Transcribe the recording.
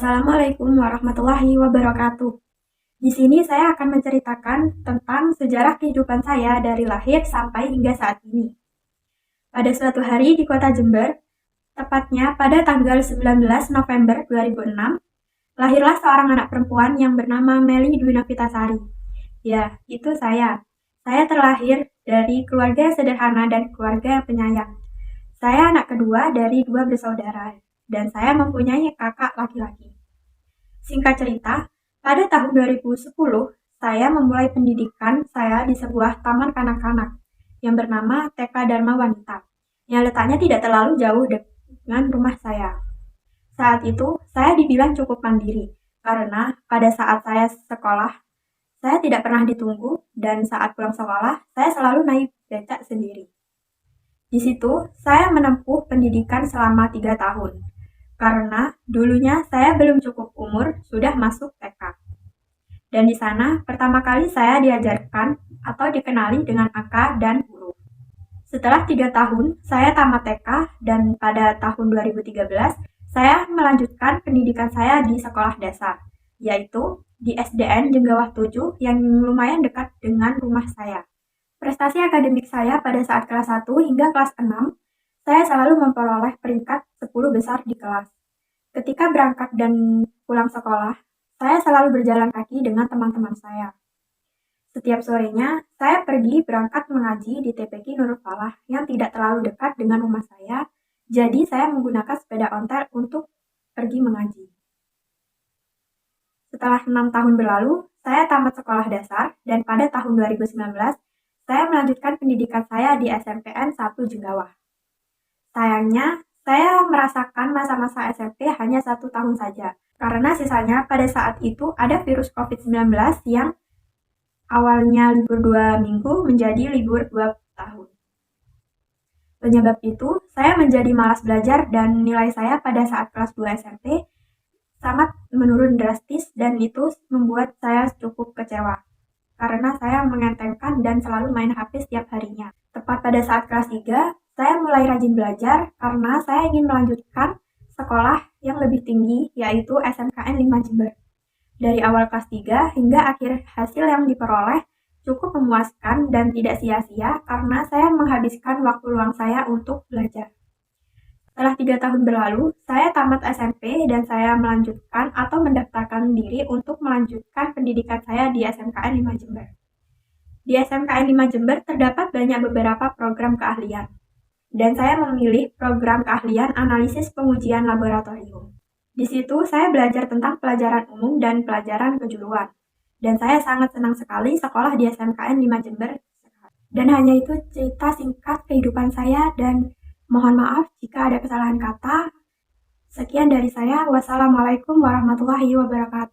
Assalamualaikum warahmatullahi wabarakatuh. Di sini saya akan menceritakan tentang sejarah kehidupan saya dari lahir sampai hingga saat ini. Pada suatu hari di kota Jember, tepatnya pada tanggal 19 November 2006, lahirlah seorang anak perempuan yang bernama Meli Dwi Novitasari. Ya, itu saya. Saya terlahir dari keluarga yang sederhana dan keluarga yang penyayang. Saya anak kedua dari 2 bersaudara, dan saya mempunyai kakak laki-laki. Singkat cerita, pada tahun 2010, saya memulai pendidikan saya di sebuah taman kanak-kanak yang bernama TK Dharma Wanita, yang letaknya tidak terlalu jauh dengan rumah saya. Saat itu, saya dibilang cukup mandiri, karena pada saat saya sekolah, saya tidak pernah ditunggu, dan saat pulang sekolah, saya selalu naik becak sendiri. Di situ, saya menempuh pendidikan selama 3 tahun, karena dulunya saya belum cukup umur sudah masuk TK. Dan di sana pertama kali saya diajarkan atau dikenali dengan angka dan huruf. Setelah 3 tahun, saya tamat TK dan pada tahun 2013, saya melanjutkan pendidikan saya di sekolah dasar, yaitu di SDN Jenggawah 7 yang lumayan dekat dengan rumah saya. Prestasi akademik saya pada saat kelas 1 hingga kelas 6, saya selalu memperoleh peringkat 10 besar di kelas. Ketika berangkat dan pulang sekolah, saya selalu berjalan kaki dengan teman-teman saya. Setiap sorenya, saya pergi berangkat mengaji di TPQ Nurul Falah yang tidak terlalu dekat dengan rumah saya, jadi saya menggunakan sepeda ontel untuk pergi mengaji. Setelah 6 tahun berlalu, saya tamat sekolah dasar dan pada tahun 2019, saya melanjutkan pendidikan saya di SMPN 1 Jenggawah. Sayangnya, saya merasakan masa-masa SMP hanya 1 tahun saja, karena sisanya pada saat itu ada virus COVID-19 yang awalnya libur 2 minggu menjadi libur 2 tahun. Penyebab itu, saya menjadi malas belajar dan nilai saya pada saat kelas 2 SMP sangat menurun drastis dan itu membuat saya cukup kecewa. Karena saya mengentengkan dan selalu main HP setiap harinya. Tepat pada saat kelas 3, saya mulai rajin belajar karena saya ingin melanjutkan sekolah yang lebih tinggi, yaitu SMKN 5 Jember. Dari awal kelas 3 hingga akhir hasil yang diperoleh cukup memuaskan dan tidak sia-sia karena saya menghabiskan waktu luang saya untuk belajar. Setelah 3 tahun berlalu, saya tamat SMP dan saya melanjutkan atau mendaftarkan diri untuk melanjutkan pendidikan saya di SMKN 5 Jember. Di SMKN 5 Jember terdapat banyak beberapa program keahlian, dan saya memilih program keahlian analisis pengujian laboratorium. Di situ saya belajar tentang pelajaran umum dan pelajaran kejuruan, dan saya sangat senang sekali sekolah di SMKN 5 Jember. Dan hanya itu cerita singkat kehidupan saya dan mohon maaf jika ada kesalahan kata. Sekian dari saya. Wassalamualaikum warahmatullahi wabarakatuh.